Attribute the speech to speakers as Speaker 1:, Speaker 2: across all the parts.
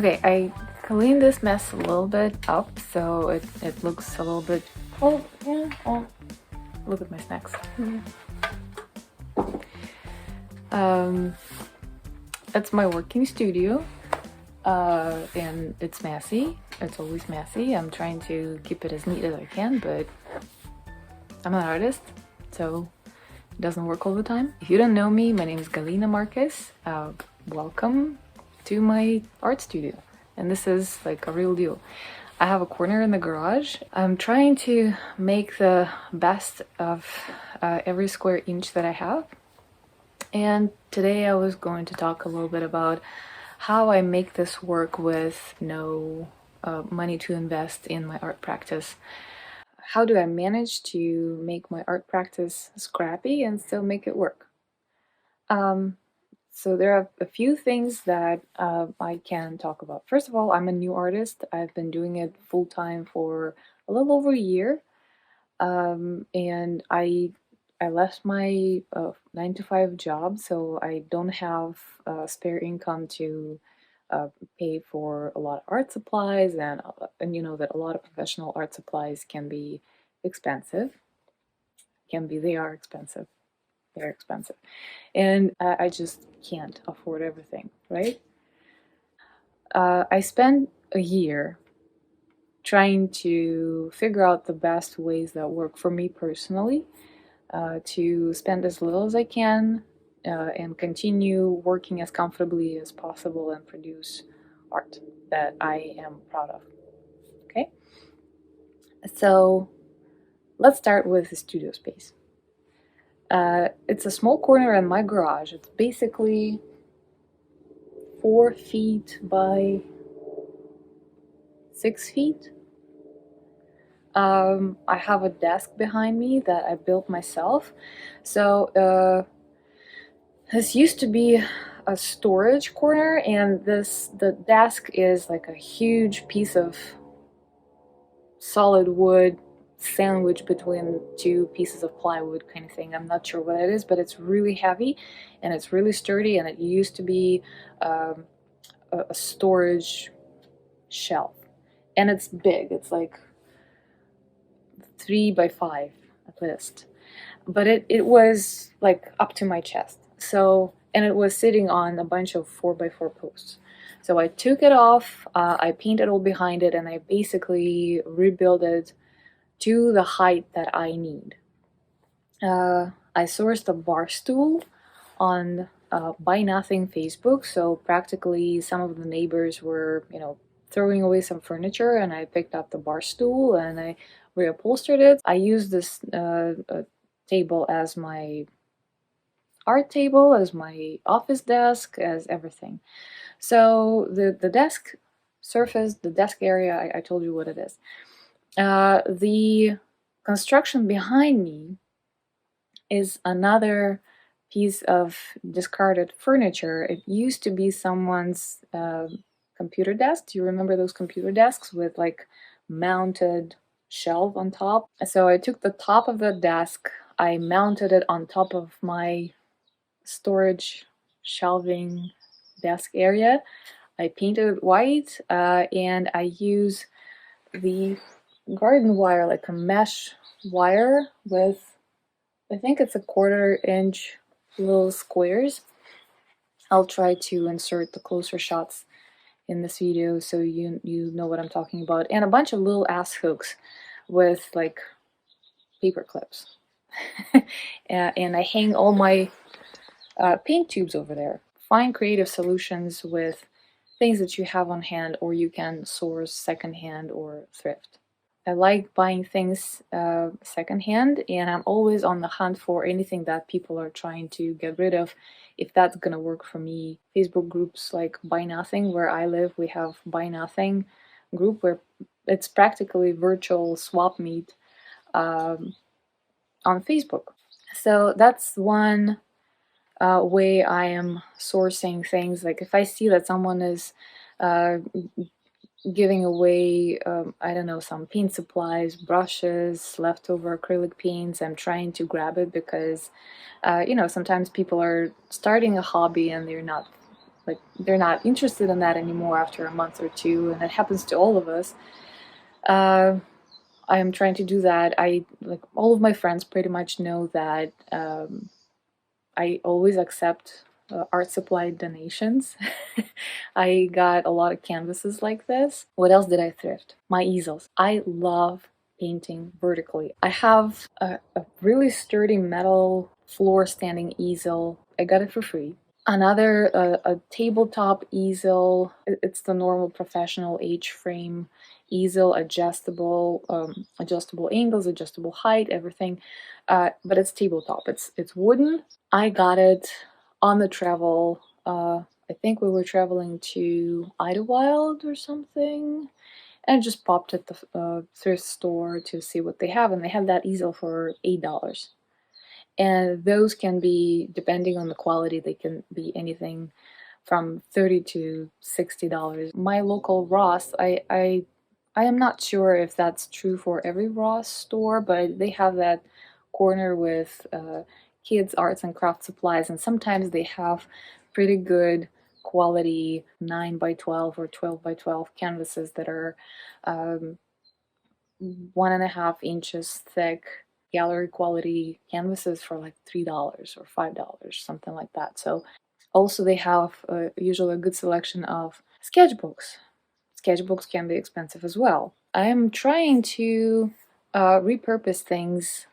Speaker 1: Okay, I cleaned this mess a little bit up so it looks a little bit, oh yeah, oh, look at my snacks. That's my working studio, and it's messy. It's always messy. I'm trying to keep it as neat as I can, but I'm an artist, so it doesn't work all the time. If you don't know me, my name is Galina Marquez. Welcome to my art studio, and this is like a real deal. I have a corner in the garage. I'm trying to make the best of every square inch that I have. And today I was going to talk a little bit about how I make this work with no money to invest in my art practice. How do I manage to make my art practice scrappy and still make it work? So there are a few things that I can talk about. First of all, I'm a new artist. I've been doing it full-time for a little over a year. And I left my 9-to-5 job, so I don't have spare income to pay for a lot of art supplies, and you know that a lot of professional art supplies can be expensive. They are expensive. They're expensive, and I just can't afford everything, right? I spent a year trying to figure out the best ways that work for me personally, to spend as little as I can and continue working as comfortably as possible and produce art that I am proud of. Okay, so let's start with the studio space. It's a small corner in my garage. It's basically 4 feet by 6 feet. I have a desk behind me that I built myself. So this used to be a storage corner, and the desk is like a huge piece of solid wood sandwiched between two pieces of plywood kind of thing. I'm not sure what it is, but it's really heavy and it's really sturdy, and it used to be a storage shelf. And it's big. It's like 3 by 5 at least. But it was like up to my chest. So, and it was sitting on a bunch of 4 by 4 posts. So I took it off, I painted all behind it, and I basically rebuilt it to the height that I need. I sourced a bar stool on Buy Nothing Facebook, so practically some of the neighbors were, throwing away some furniture, and I picked up the bar stool and I reupholstered it. I used this table as my art table, as my office desk, as everything. So the desk surface, the desk area, I told you what it is. The construction behind me is another piece of discarded furniture. It used to be someone's computer desk. Do you remember those computer desks with like mounted shelf on top? So I took the top of the desk, I mounted it on top of my storage shelving desk area. I painted it white, and I use the garden wire, like a mesh wire with, I think it's a 1/4 inch little squares. I'll try to insert the closer shots in this video so you know what I'm talking about, and a bunch of little ass hooks with like paper clips. And I hang all my paint tubes over there. Find creative solutions with things that you have on hand, or you can source secondhand or thrift. I like buying things secondhand, and I'm always on the hunt for anything that people are trying to get rid of, if that's gonna work for me. Facebook groups like Buy Nothing, where I live, we have Buy Nothing group where it's practically virtual swap meet on Facebook. So that's one way I am sourcing things. Like if I see that someone is giving away, I don't know, some paint supplies, brushes, leftover acrylic paints, I'm trying to grab it because, sometimes people are starting a hobby and they're not like they're not interested in that anymore after a month or two, and it happens to all of us. I am trying to do that. I like all of my friends pretty much know that I always accept art supply donations. I got a lot of canvases like this. What else did I thrift? My easels. I love painting vertically. I have a really sturdy metal floor standing easel. I got it for free. Another a tabletop easel. It's the normal professional H-frame easel, adjustable angles, adjustable height, everything. But it's tabletop. It's wooden. I got it on the travel. I think we were traveling to Idlewild or something, and I just popped at the thrift store to see what they have, and they have that easel for $8. And those can be, depending on the quality, they can be anything from $30 to $60. My local Ross, I am not sure if that's true for every Ross store, but they have that corner with kids arts and craft supplies, and sometimes they have pretty good quality 9 by 12 or 12 by 12 canvases that are 1.5 inches thick, gallery quality canvases for like $3 or $5, something like that. So also they have usually a good selection of sketchbooks. Sketchbooks can be expensive as well. I am trying to repurpose things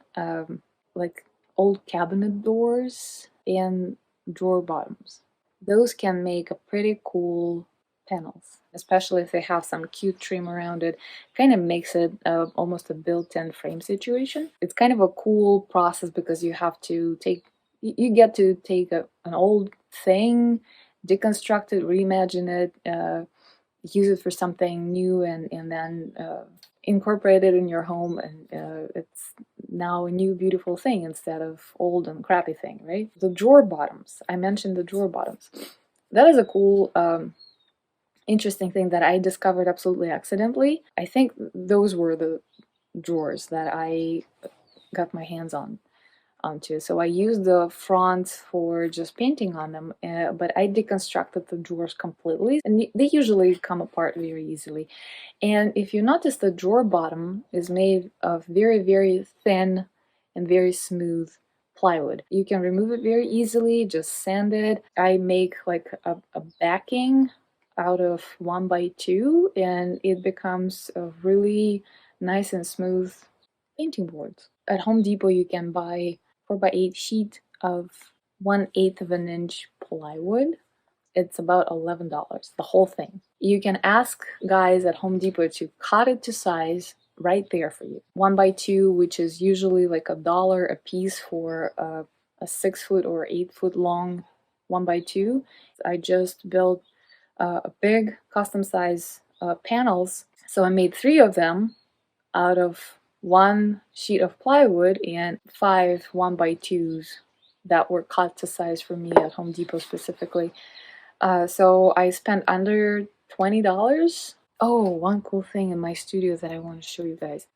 Speaker 1: like old cabinet doors and drawer bottoms. Those can make a pretty cool panels, especially if they have some cute trim around it. Kind of makes it almost a built-in frame situation. It's kind of a cool process because you have to you get to take an old thing, deconstruct it, reimagine it, use it for something new, and then incorporate it in your home, and it's now a new beautiful thing instead of old and crappy thing, right? The drawer bottoms. I mentioned the drawer bottoms. That is a cool interesting thing that I discovered absolutely accidentally. I think those were the drawers that I got my hands onto. So I used the front for just painting on them, but I deconstructed the drawers completely, and they usually come apart very easily. And if you notice, the drawer bottom is made of very, very thin and very smooth plywood. You can remove it very easily, just sand it. I make like a backing out of 1x2, and it becomes a really nice and smooth painting board. At Home Depot you can buy 4x8 sheet of 1/8 of an inch plywood. It's about $11, the whole thing. You can ask guys at Home Depot to cut it to size right there for you. 1x2, which is usually like $1 a piece for a 6-foot or 8-foot long 1x2. I just built a big custom size panels. So I made 3 of them out of 1 sheet of plywood and 5 1x2s that were cut to size for me at Home Depot specifically. So I spent under $20. Oh, one cool thing in my studio that I want to show you guys.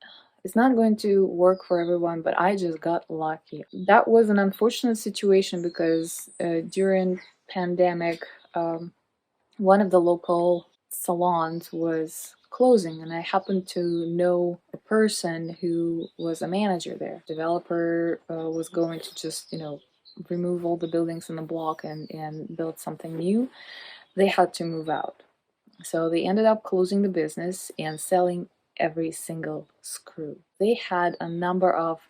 Speaker 1: It's not going to work for everyone, but I just got lucky. That was an unfortunate situation because during pandemic, one of the local salons was closing, and I happened to know a person who was a manager there. Developer was going to just, remove all the buildings in the block and build something new. They had to move out. So they ended up closing the business and selling every single screw. They had a number of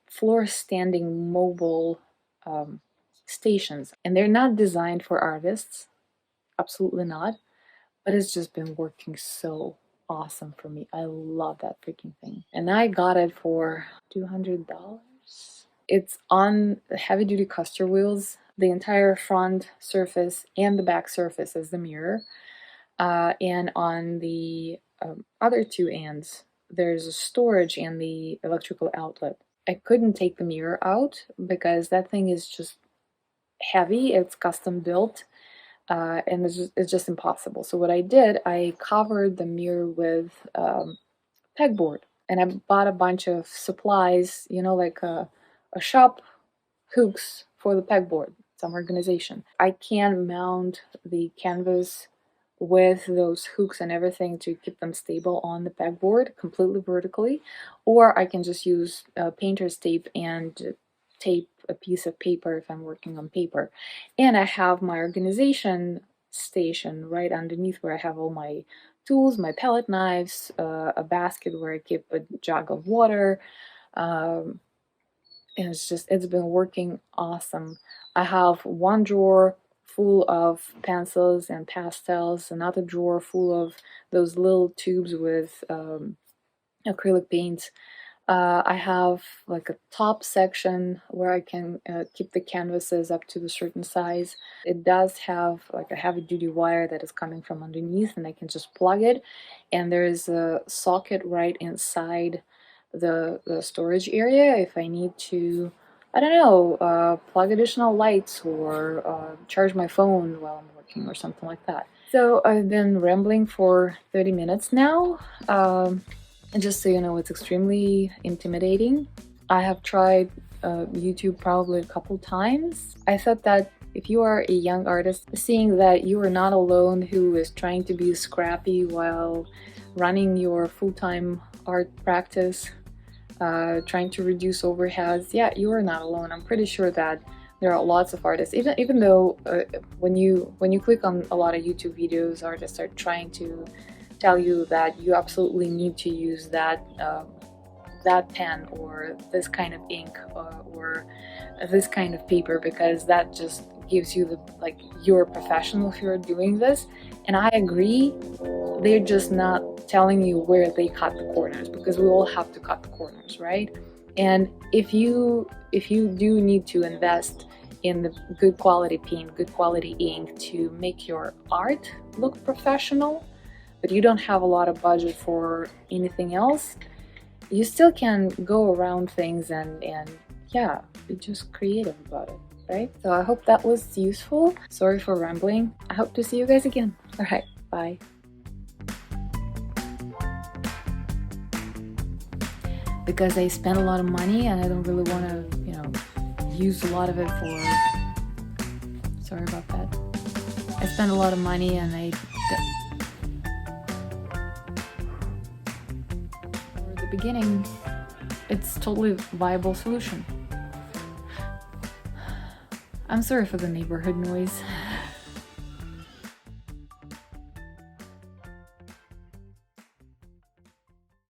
Speaker 1: floor standing mobile stations, and they're not designed for artists. Absolutely not. But it's just been working so awesome for me. I love that freaking thing. And I got it for $200. It's on heavy duty caster wheels. The entire front surface and the back surface is the mirror. And on the other 2 ends, there's a storage and the electrical outlet. I couldn't take the mirror out because that thing is just heavy. It's custom built. And it's just impossible. So what I did, I covered the mirror with pegboard, and I bought a bunch of supplies, like a shop hooks for the pegboard. some organization. I can mount the canvas with those hooks and everything to keep them stable on the pegboard completely vertically, or I can just use painter's tape and tape a piece of paper if I'm working on paper. And I have my organization station right underneath where I have all my tools, my palette knives, a basket where I keep a jug of water. And it's been working awesome. I have one drawer full of pencils and pastels, another drawer full of those little tubes with acrylic paints. I have like a top section where I can keep the canvases up to a certain size. It does have like a heavy duty wire that is coming from underneath, and I can just plug it, and there's a socket right inside the storage area if I need to, I don't know, plug additional lights or charge my phone while I'm working or something like that. So I've been rambling for 30 minutes now. And just so you know, it's extremely intimidating. I have tried YouTube probably a couple times. I thought that if you are a young artist, seeing that you are not alone who is trying to be scrappy while running your full-time art practice, trying to reduce overheads, yeah, you are not alone. I'm pretty sure that there are lots of artists, even though when you click on a lot of YouTube videos, artists are trying to tell you that you absolutely need to use that pen or this kind of ink or this kind of paper because that just gives you the, like, you're a professional if you're doing this. And I agree, they're just not telling you where they cut the corners, because we all have to cut the corners, right? And if you do need to invest in the good quality paint, good quality ink to make your art look professional, but you don't have a lot of budget for anything else, you still can go around things and yeah, be just creative about it, right? So I hope that was useful. Sorry for rambling. I hope to see you guys again. All right, bye. Because I spent a lot of money and I don't really want to, you know, use a lot of it for... Sorry about that. I spent a lot of money and beginning, it's totally viable solution. I'm sorry for the neighborhood noise.